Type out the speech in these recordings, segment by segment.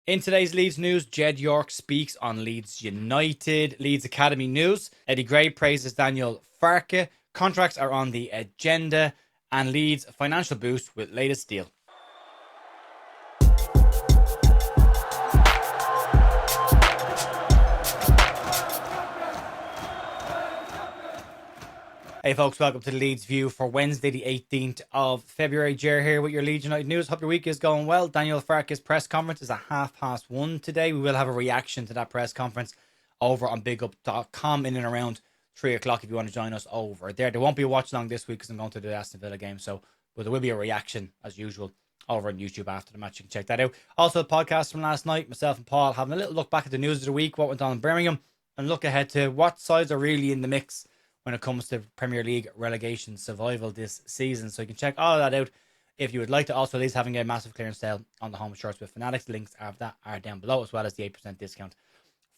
In today's Leeds news, Jed York speaks on Leeds United. Leeds Academy news, Eddie Gray praises Daniel Farke. Contracts are on the agenda. And Leeds financial boost with latest deal. Hey folks, welcome to the Leeds View for Wednesday the 18th of February. Jer here with your Leeds United news. Hope your week is going well. Daniel Farke's press conference is at 1:30 today. We will have a reaction to that press conference over on bigup.com in and around 3 o'clock if you want to join us over there. There won't be a watch along this week because I'm going to the Aston Villa game, but there will be a reaction as usual over on YouTube after the match. You can check that out. Also, the podcast from last night, myself and Paul having a little look back at the news of the week, what went on in Birmingham, and look ahead to what sides are really in the mix when it comes to Premier League relegation survival this season. So you can check all of that out if you would like to. Also, Leeds having a massive clearance sale on the home shirts with Fanatics. Links of that are down below, as well as the 8% discount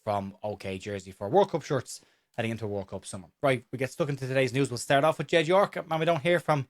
from OK Jersey for World Cup shirts heading into World Cup summer. Right, we get stuck into today's news. We'll start off with Jed York, man we don't hear from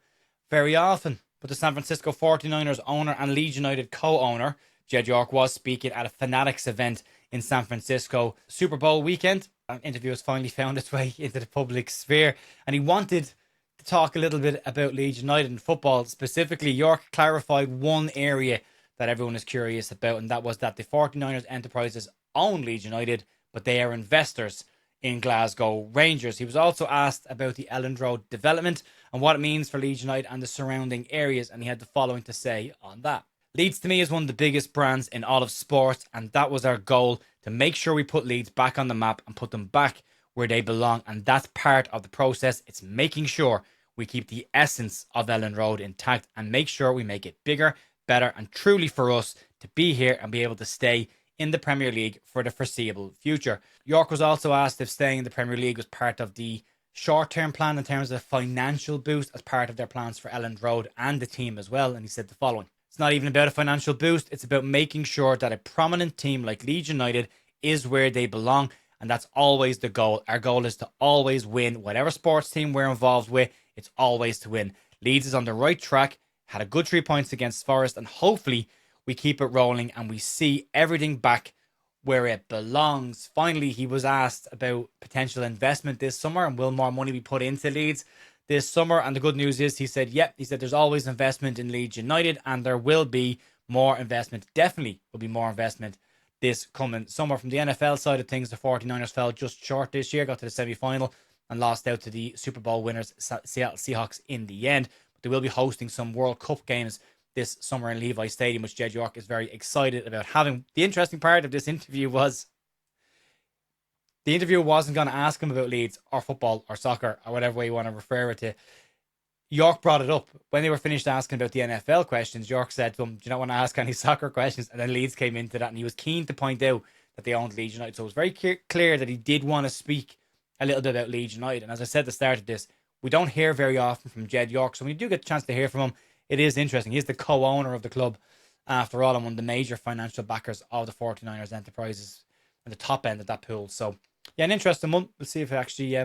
very often, but the San Francisco 49ers owner and Leeds United co-owner, Jed York, was speaking at a Fanatics event in San Francisco Super Bowl weekend. An interview has finally found its way into the public sphere, and he wanted to talk a little bit about Leeds United and football. Specifically, York clarified one area that everyone is curious about, and that was that the 49ers enterprises own Leeds United, but they are investors in Glasgow Rangers. He was also asked about the Elland Road development and what it means for Leeds United and the surrounding areas, and he had the following to say on that. Leeds to me is one of the biggest brands in all of sports, and that was our goal, to make sure we put Leeds back on the map and put them back where they belong, and that's part of the process. It's making sure we keep the essence of Elland Road intact and make sure we make it bigger, better, and truly for us to be here and be able to stay in the Premier League for the foreseeable future. York was also asked if staying in the Premier League was part of the short-term plan in terms of financial boost as part of their plans for Elland Road and the team as well, and he said the following. It's not even about a financial boost. It's about making sure that a prominent team like Leeds United is where they belong. And that's always the goal. Our goal is to always win. Whatever sports team we're involved with, it's always to win. Leeds is on the right track. Had a good 3 points against Forest. And hopefully we keep it rolling and we see everything back where it belongs. Finally, he was asked about potential investment this summer and will more money be put into Leeds this summer. And the good news is, he said there's always investment in Leeds United and there will be more investment. Definitely will be more investment this coming summer. From the NFL side of things, the 49ers fell just short this year, got to the semi-final and lost out to the Super Bowl winners, Seattle Seahawks, in the end. But they will be hosting some World Cup games this summer in Levi Stadium, which Jed York is very excited about having. The interesting part of this interview was the interviewer wasn't going to ask him about Leeds or football or soccer or whatever way you want to refer it to. York brought it up. When they were finished asking about the NFL questions, York said to him, do you not want to ask any soccer questions? And then Leeds came into that and he was keen to point out that they owned Leeds United. So it was very clear that he did want to speak a little bit about Leeds United. And as I said at the start of this, we don't hear very often from Jed York. So when you do get a chance to hear from him, it is interesting. He's the co-owner of the club, after all, and one of the major financial backers of the 49ers enterprises and the top end of that pool. So yeah, an interesting one. We'll see if it actually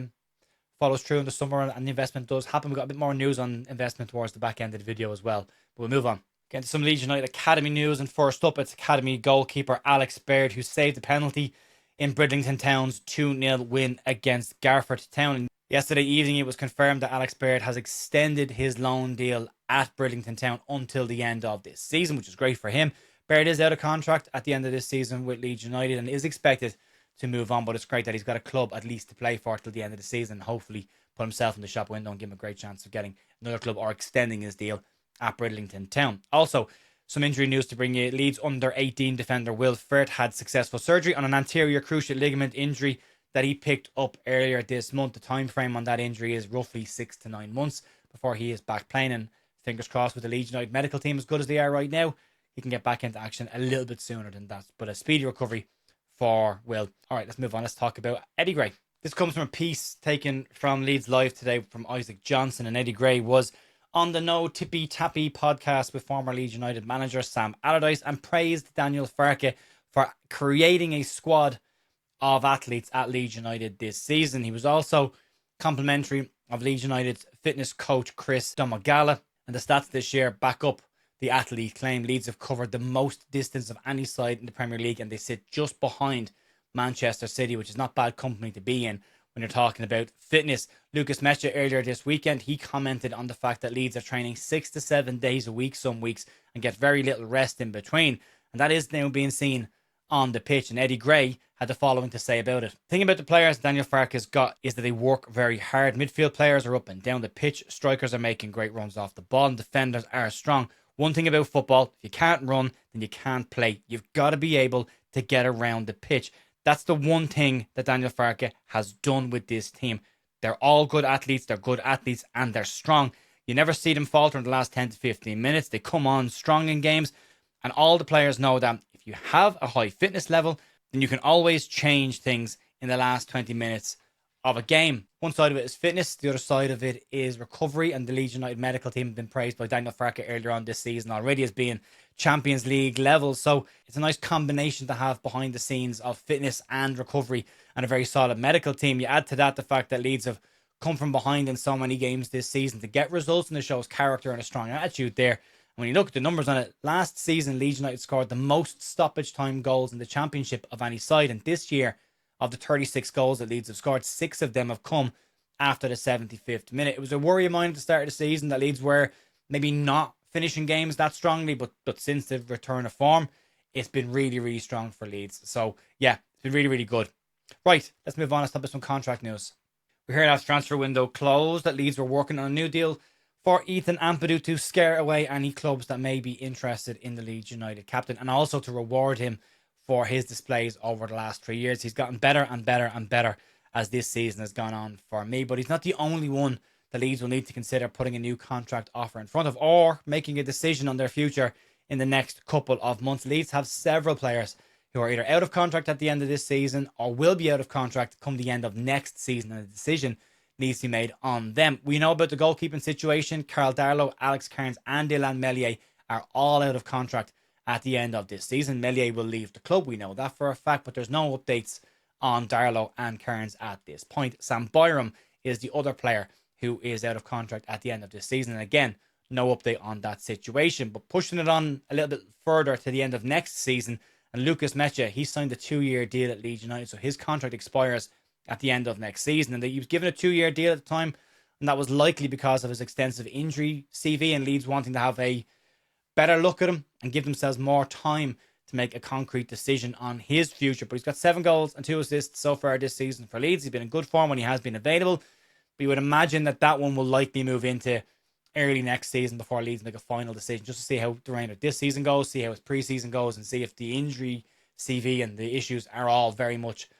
follows through in the summer and the investment does happen. We've got a bit more news on investment towards the back end of the video as well. But we'll move on. Get into some Leeds United Academy news. And first up, it's Academy goalkeeper Alex Baird, who saved the penalty in Bridlington Town's 2-0 win against Garford Town. And yesterday evening, it was confirmed that Alex Baird has extended his loan deal at Bridlington Town until the end of this season, which is great for him. Baird is out of contract at the end of this season with Leeds United and is expected to move on, but it's great that he's got a club at least to play for till the end of the season. Hopefully put himself in the shop window and give him a great chance of getting another club or extending his deal at Bridlington Town. Also, some injury news to bring you. Leeds under 18 defender Will Firth had successful surgery on an anterior cruciate ligament injury that he picked up earlier this month. The time frame on that injury is roughly 6 to 9 months before he is back playing, and fingers crossed with the Leeds United medical team as good as they are right now, he can get back into action a little bit sooner than that. But a speedy recovery for Will. All right, let's move on. Let's talk about Eddie Gray. This comes from a piece taken from Leeds Live today from Isaac Johnson, and Eddie Gray was on the No Tippy Tappy podcast with former Leeds United manager Sam Allardyce and praised Daniel Farke for creating a squad of athletes at Leeds United this season. He was also complimentary of Leeds United's fitness coach Chris Domagala, and the stats this year back up the athlete claim. Leeds have covered the most distance of any side in the Premier League, and they sit just behind Manchester City, which is not bad company to be in when you're talking about fitness. Lucas Mecha earlier this weekend, he commented on the fact that Leeds are training 6 to 7 days a week some weeks and get very little rest in between. And that is now being seen on the pitch. And Eddie Gray had the following to say about it. The thing about the players Daniel Farke has got is that they work very hard. Midfield players are up and down the pitch. Strikers are making great runs off the ball. And defenders are strong. One thing about football, if you can't run, then you can't play. You've got to be able to get around the pitch. That's the one thing that Daniel Farke has done with this team. They're all good athletes, and they're strong. You never see them falter in the last 10 to 15 minutes. They come on strong in games, and all the players know that if you have a high fitness level, then you can always change things in the last 20 minutes of a game. One side of it is fitness, the other side of it is recovery, and the Leeds United medical team have been praised by Daniel Farke earlier on this season already as being Champions League level. So it's a nice combination to have behind the scenes of fitness and recovery and a very solid medical team. You add to that the fact that Leeds have come from behind in so many games this season to get results, and it shows character and a strong attitude there. When you look at the numbers on it, last season Leeds United scored the most stoppage time goals in the Championship of any side, and this year, of the 36 goals that Leeds have scored, 6 of them have come after the 75th minute. It was a worry of mine at the start of the season that Leeds were maybe not finishing games that strongly, but since the return of form, it's been really, really strong for Leeds. So yeah, it's been really, really good. Right, let's move on. Let's talk about some contract news. We heard after transfer window closed that Leeds were working on a new deal for Ethan Ampadu to scare away any clubs that may be interested in the Leeds United captain, and also to reward him for his displays over the last 3 years. He's gotten better and better and better as this season has gone on for me, but he's not the only one the Leeds will need to consider putting a new contract offer in front of, or making a decision on their future in the next couple of months. Leeds have several players who are either out of contract at the end of this season or will be out of contract come the end of next season, and a decision needs to be made on them. We know about the goalkeeping situation. Carl Darlow, Alex Cairns and Dylan Meslier are all out of contract at the end of this season. Meslier will leave the club, we know that for a fact, but there's no updates on Darlow and Cairns at this point. Sam Byram is the other player who is out of contract at the end of this season, and again, no update on that situation. But pushing it on a little bit further to the end of next season, and Lucas Mecha, he signed a 2-year deal at Leeds United, so his contract expires at the end of next season, and he was given a 2-year deal at the time, and that was likely because of his extensive injury CV and Leeds wanting to have a better look at him and give themselves more time to make a concrete decision on his future. But he's got 7 goals and 2 assists so far this season for Leeds. He's been in good form when he has been available, but you would imagine that one will likely move into early next season before Leeds make a final decision, just to see how the remainder of this season goes, see how his preseason goes, and see if the injury CV and the issues are all very much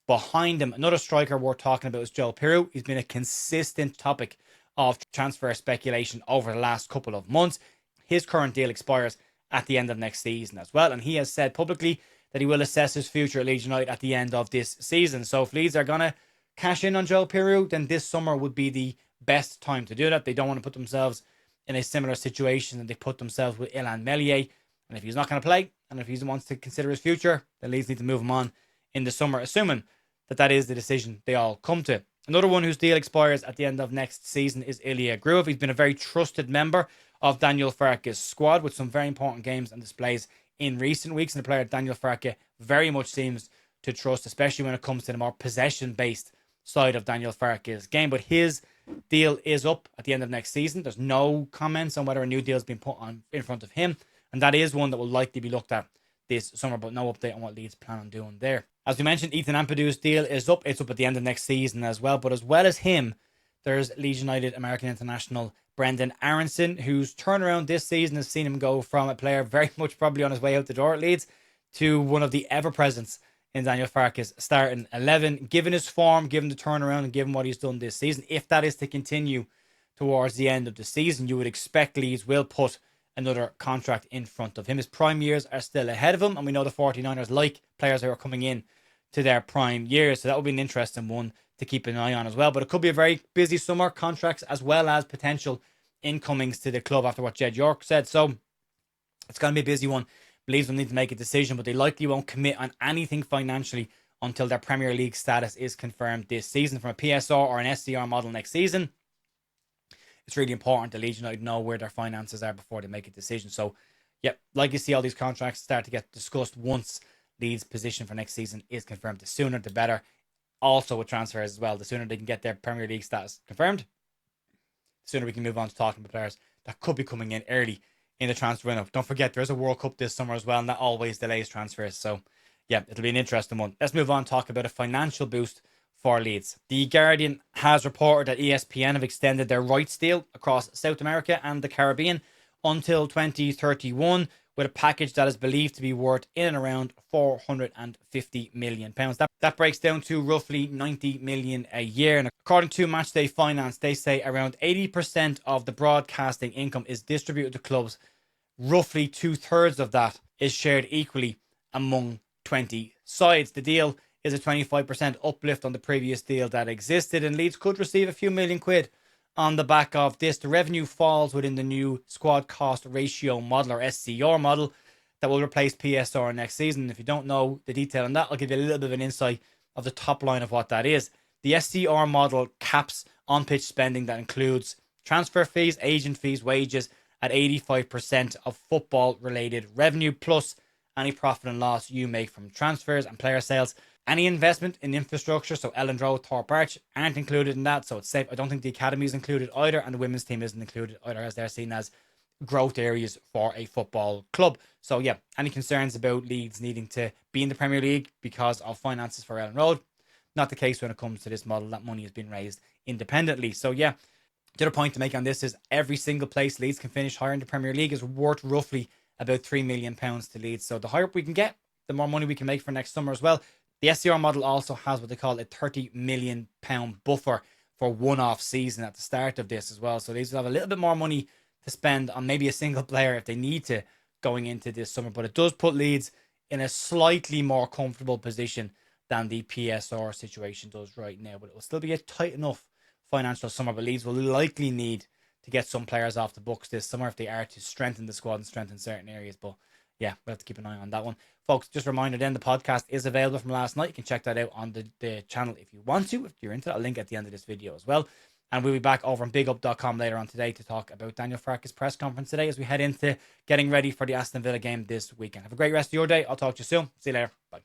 behind him. Another striker worth talking about is Joel Piroe. He's been a consistent topic of transfer speculation over the last couple of months. His current deal expires at the end of next season as well, and he has said publicly that he will assess his future at Leeds United at the end of this season. So if Leeds are going to cash in on Joel Piroe, then this summer would be the best time to do that. They don't want to put themselves in a similar situation that they put themselves with Ilan Meslier. And if he's not going to play, and if he wants to consider his future, then Leeds need to move him on in the summer, assuming that is the decision they all come to. Another one whose deal expires at the end of next season is Ilya Gruev. He's been a very trusted member of Daniel Farke's squad with some very important games and displays in recent weeks, and the player Daniel Farke very much seems to trust, especially when it comes to the more possession-based side of Daniel Farke's game. But his deal is up at the end of next season. There's no comments on whether a new deal has been put on in front of him, and that is one that will likely be looked at this summer, but no update on what Leeds plan on doing there. As we mentioned, Ethan Ampadu's deal is up. It's up at the end of next season as well. But as well as him, there's Leeds United American international Brendan Aronson, whose turnaround this season has seen him go from a player very much probably on his way out the door at Leeds to one of the ever-presents in Daniel Farke's starting 11. Given his form, given the turnaround, and given what he's done this season, if that is to continue towards the end of the season, you would expect Leeds will put another contract in front of him. His prime years are still ahead of him, and we know the 49ers like players who are coming in to their prime years, so that will be an interesting one to keep an eye on as well. But it could be a very busy summer, contracts as well as potential incomings to the club after what Jed York said. So it's going to be a busy one. Leeds will need to make a decision, but they likely won't commit on anything financially until their Premier League status is confirmed this season. From a PSR or an SDR model next season, it's really important that Leeds United know where their finances are before they make a decision. So, yeah, like you see all these contracts start to get discussed once Leeds' position for next season is confirmed. The sooner, the better. Also with transfers as well, the sooner they can get their Premier League status confirmed, the sooner we can move on to talking about players that could be coming in early in the transfer window. Don't forget, there's a World Cup this summer as well, and that always delays transfers. So, yeah, it'll be an interesting one. Let's move on and talk about a financial boost for Leeds. The Guardian has reported that ESPN have extended their rights deal across South America and the Caribbean until 2031 with a package that is believed to be worth in and around £450 million. That breaks down to roughly 90 million a year. And according to Matchday Finance, they say around 80% of the broadcasting income is distributed to clubs. Roughly 2/3 of that is shared equally among 20 sides. The deal is a 25% uplift on the previous deal that existed, and Leeds could receive a few million quid on the back of this. The revenue falls within the new squad cost ratio model, or SCR model, that will replace PSR next season. If you don't know the detail on that, I'll give you a little bit of an insight of the top line of what that is. The SCR model caps on-pitch spending that includes transfer fees, agent fees, wages at 85% of football-related revenue, plus any profit and loss you make from transfers and player sales. Any investment in infrastructure, so Ellen Road, Thorpe Arch, aren't included in that, so it's safe. I don't think the academy is included either, and the women's team isn't included either, as they're seen as growth areas for a football club. So yeah, any concerns about Leeds needing to be in the Premier League because of finances for Ellen Road? Not the case when it comes to this model. That money has been raised independently. So yeah, the other point to make on this is every single place Leeds can finish higher in the Premier League is worth roughly about £3 million to Leeds. So the higher up we can get, the more money we can make for next summer as well. The SCR model also has what they call a £30 million buffer for one-off season at the start of this as well. So Leeds will have a little bit more money to spend on maybe a single player if they need to going into this summer. But it does put Leeds in a slightly more comfortable position than the PSR situation does right now. But it will still be a tight enough financial summer. But Leeds will likely need to get some players off the books this summer if they are to strengthen the squad and strengthen certain areas. But yeah, we'll have to keep an eye on that one. Folks, just a reminder then, the podcast is available from last night. You can check that out on the channel if you want to, if you're into that. I'll link at the end of this video as well. And we'll be back over on bigup.com later on today to talk about Daniel Farke's press conference today as we head into getting ready for the Aston Villa game this weekend. Have a great rest of your day. I'll talk to you soon. See you later. Bye.